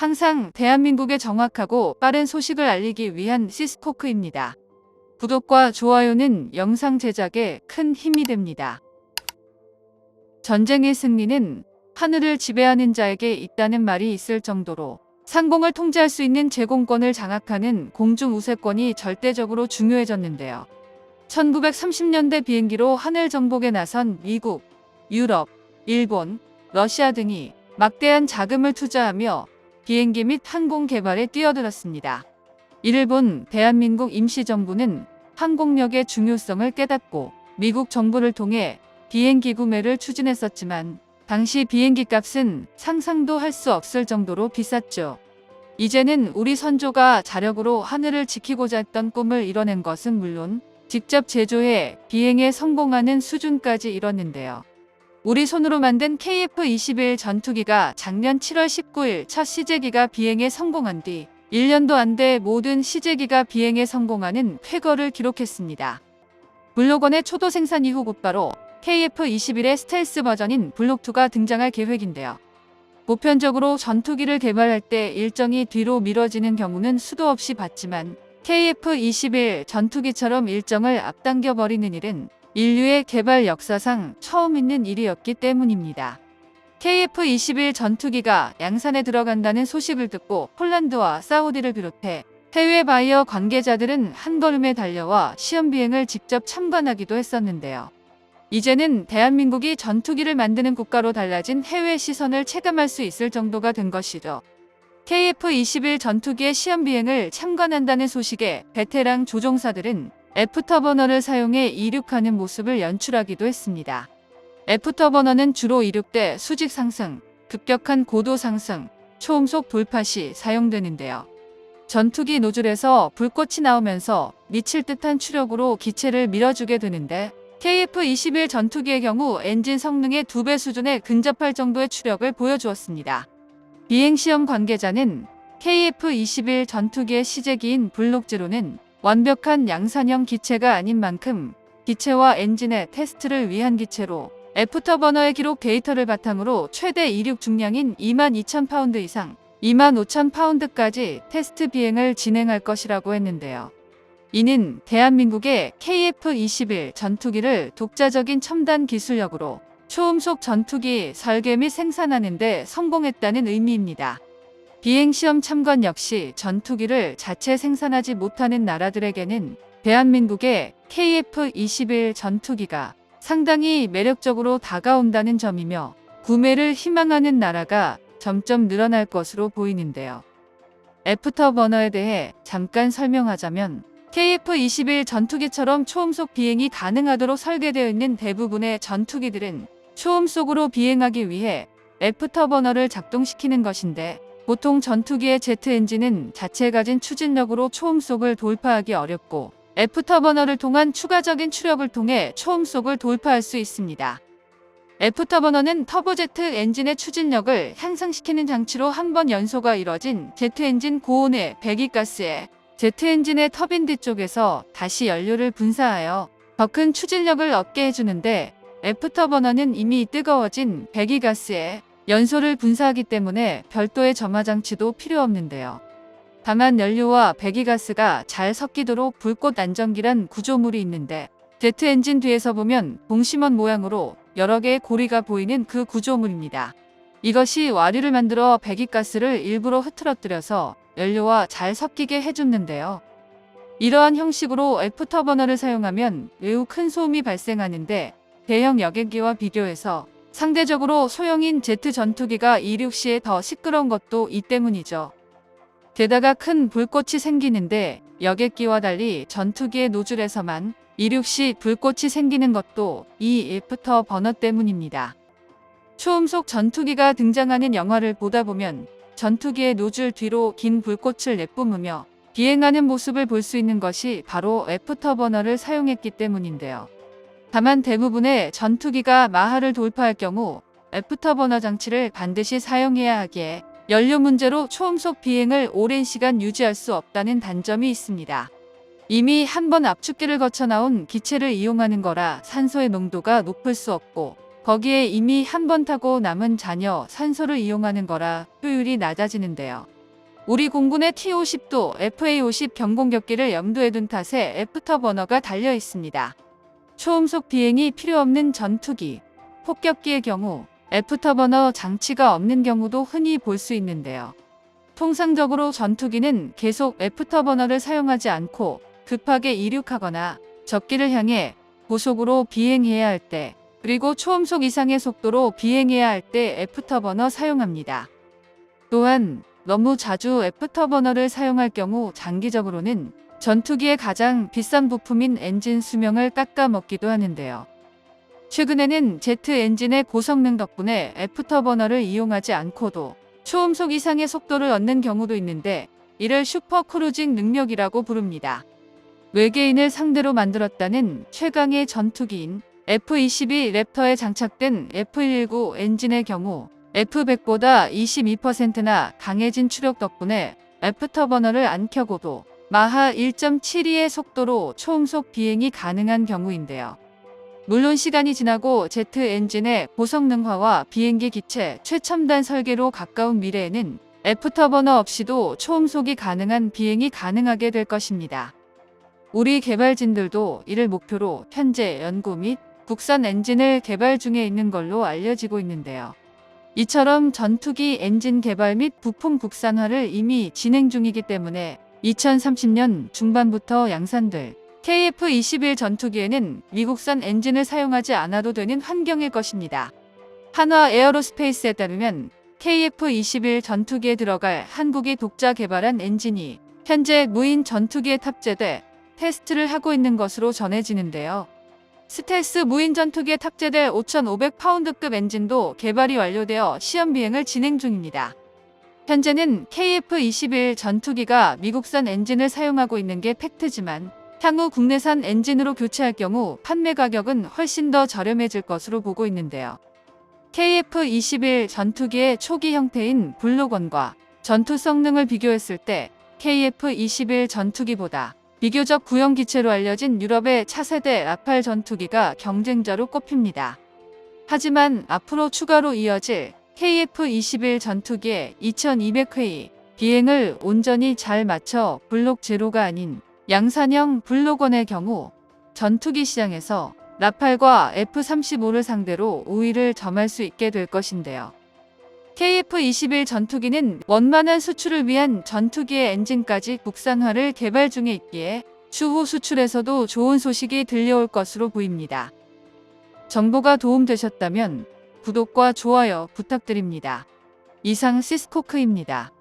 항상 대한민국에 정확하고 빠른 소식을 알리기 위한 시스코크입니다. 구독과 좋아요는 영상 제작에 큰 힘이 됩니다. 전쟁의 승리는 하늘을 지배하는 자에게 있다는 말이 있을 정도로 상공을 통제할 수 있는 제공권을 장악하는 공중 우세권이 절대적으로 중요해졌는데요. 1930년대 비행기로 하늘 정복에 나선 미국, 유럽, 일본, 러시아 등이 막대한 자금을 투자하며 비행기 및 항공 개발에 뛰어들었습니다. 이를 본 대한민국 임시정부는 항공력의 중요성을 깨닫고 미국 정부를 통해 비행기 구매를 추진했었지만 당시 비행기 값은 상상도 할 수 없을 정도로 비쌌죠. 이제는 우리 선조가 자력으로 하늘을 지키고자 했던 꿈을 이뤄낸 것은 물론 직접 제조해 비행에 성공하는 수준까지 이뤘는데요. 우리 손으로 만든 KF-21 전투기가 작년 7월 19일 첫 시제기가 비행에 성공한 뒤 1년도 안 돼 모든 시제기가 비행에 성공하는 쾌거를 기록했습니다. 블록1의 초도 생산 이후 곧바로 KF-21의 스텔스 버전인 블록2가 등장할 계획인데요. 보편적으로 전투기를 개발할 때 일정이 뒤로 미뤄지는 경우는 수도 없이 봤지만 KF-21 전투기처럼 일정을 앞당겨버리는 일은 인류의 개발 역사상 처음 있는 일이었기 때문입니다. KF-21 전투기가 양산에 들어간다는 소식을 듣고 폴란드와 사우디를 비롯해 해외 바이어 관계자들은 한걸음에 달려와 시험비행을 직접 참관하기도 했었는데요. 이제는 대한민국이 전투기를 만드는 국가로 달라진 해외 시선을 체감할 수 있을 정도가 된 것이죠. KF-21 전투기의 시험비행을 참관한다는 소식에 베테랑 조종사들은 애프터버너를 사용해 이륙하는 모습을 연출하기도 했습니다. 애프터버너는 주로 이륙 때 수직 상승, 급격한 고도 상승, 초음속 돌파 시 사용되는데요. 전투기 노즐에서 불꽃이 나오면서 미칠 듯한 추력으로 기체를 밀어주게 되는데 KF-21 전투기의 경우 엔진 성능의 2배 수준에 근접할 정도의 추력을 보여주었습니다. 비행시험 관계자는 KF-21 전투기의 시제기인 블록0는 완벽한 양산형 기체가 아닌 만큼 기체와 엔진의 테스트를 위한 기체로 애프터버너의 기록 데이터를 바탕으로 최대 이륙 중량인 22,000파운드 이상 25,000파운드까지 테스트 비행을 진행할 것이라고 했는데요. 이는 대한민국의 KF-21 전투기를 독자적인 첨단 기술력으로 초음속 전투기 설계 및 생산하는 데 성공했다는 의미입니다. 비행시험 참관 역시 전투기를 자체 생산하지 못하는 나라들에게는 대한민국의 KF-21 전투기가 상당히 매력적으로 다가온다는 점이며 구매를 희망하는 나라가 점점 늘어날 것으로 보이는데요. 애프터버너에 대해 잠깐 설명하자면 KF-21 전투기처럼 초음속 비행이 가능하도록 설계되어 있는 대부분의 전투기들은 초음속으로 비행하기 위해 애프터버너를 작동시키는 것인데 보통 전투기의 제트 엔진은 자체 가진 추진력으로 초음속을 돌파하기 어렵고 애프터버너를 통한 추가적인 추력을 통해 초음속을 돌파할 수 있습니다. 애프터버너는 터보제트 엔진의 추진력을 향상시키는 장치로 한 번 연소가 이뤄진 제트 엔진 고온의 배기가스에 제트 엔진의 터빈 뒤쪽에서 다시 연료를 분사하여 더 큰 추진력을 얻게 해주는데 애프터버너는 이미 뜨거워진 배기가스에 연소를 분사하기 때문에 별도의 점화 장치도 필요 없는데요. 다만 연료와 배기가스가 잘 섞이도록 불꽃 안전기란 구조물이 있는데 제트 엔진 뒤에서 보면 동심원 모양으로 여러 개의 고리가 보이는 그 구조물입니다. 이것이 와류를 만들어 배기가스를 일부러 흐트러뜨려서 연료와 잘 섞이게 해주는데요. 이러한 형식으로 애프터버너를 사용하면 매우 큰 소음이 발생하는데 대형 여객기와 비교해서 상대적으로 소형인 제트 전투기가 이륙 시에 더 시끄러운 것도 이 때문이죠. 게다가 큰 불꽃이 생기는데 여객기와 달리 전투기의 노즐에서만 이륙 시 불꽃이 생기는 것도 이 애프터버너 때문입니다. 초음속 전투기가 등장하는 영화를 보다 보면 전투기의 노즐 뒤로 긴 불꽃을 내뿜으며 비행하는 모습을 볼 수 있는 것이 바로 애프터버너를 사용했기 때문인데요. 다만 대부분의 전투기가 마하를 돌파할 경우 애프터버너 장치를 반드시 사용해야 하기에 연료 문제로 초음속 비행을 오랜 시간 유지할 수 없다는 단점이 있습니다. 이미 한 번 압축기를 거쳐 나온 기체를 이용하는 거라 산소의 농도가 높을 수 없고 거기에 이미 한 번 타고 남은 잔여 산소를 이용하는 거라 효율이 낮아지는데요. 우리 공군의 T-50도 FA-50 경공격기를 염두에 둔 탓에 애프터버너가 달려 있습니다. 초음속 비행이 필요 없는 전투기, 폭격기의 경우 애프터버너 장치가 없는 경우도 흔히 볼 수 있는데요. 통상적으로 전투기는 계속 애프터버너를 사용하지 않고 급하게 이륙하거나 적기를 향해 고속으로 비행해야 할 때, 그리고 초음속 이상의 속도로 비행해야 할 때 애프터버너 사용합니다. 또한 너무 자주 애프터버너를 사용할 경우 장기적으로는 전투기의 가장 비싼 부품인 엔진 수명을 깎아먹기도 하는데요. 최근에는 제트 엔진의 고성능 덕분에 애프터버너를 이용하지 않고도 초음속 이상의 속도를 얻는 경우도 있는데, 이를 슈퍼크루징 능력이라고 부릅니다. 외계인을 상대로 만들었다는 최강의 전투기인 F-22 랩터에 장착된 F-119 엔진의 경우 F-100보다 22%나 강해진 추력 덕분에 애프터버너를 안 켜고도 마하 1.72의 속도로 초음속 비행이 가능한 경우인데요. 물론 시간이 지나고 제트 엔진의 고성능화와 비행기 기체 최첨단 설계로 가까운 미래에는 애프터버너 없이도 초음속이 가능한 비행이 가능하게 될 것입니다. 우리 개발진들도 이를 목표로 현재 연구 및 국산 엔진을 개발 중에 있는 걸로 알려지고 있는데요. 이처럼 전투기 엔진 개발 및 부품 국산화를 이미 진행 중이기 때문에 2030년 중반부터 양산될 KF-21 전투기에는 미국산 엔진을 사용하지 않아도 되는 환경일 것입니다. 한화 에어로스페이스에 따르면 KF-21 전투기에 들어갈 한국이 독자 개발한 엔진이 현재 무인 전투기에 탑재돼 테스트를 하고 있는 것으로 전해지는데요. 스텔스 무인 전투기에 탑재될 5,500파운드급 엔진도 개발이 완료되어 시험 비행을 진행 중입니다. 현재는 KF-21 전투기가 미국산 엔진을 사용하고 있는 게 팩트지만 향후 국내산 엔진으로 교체할 경우 판매 가격은 훨씬 더 저렴해질 것으로 보고 있는데요. KF-21 전투기의 초기 형태인 블록원과 전투 성능을 비교했을 때 KF-21 전투기보다 비교적 구형 기체로 알려진 유럽의 차세대 라팔 전투기가 경쟁자로 꼽힙니다. 하지만 앞으로 추가로 이어질 KF-21 전투기의 2200회 비행을 온전히 잘 맞춰 블록 제로가 아닌 양산형 블록1의 경우 전투기 시장에서 라팔과 F-35를 상대로 우위를 점할 수 있게 될 것인데요. KF-21 전투기는 원만한 수출을 위한 전투기의 엔진까지 국산화를 개발 중에 있기에 추후 수출에서도 좋은 소식이 들려올 것으로 보입니다. 정보가 도움되셨다면 구독과 좋아요 부탁드립니다. 이상 시스코크입니다.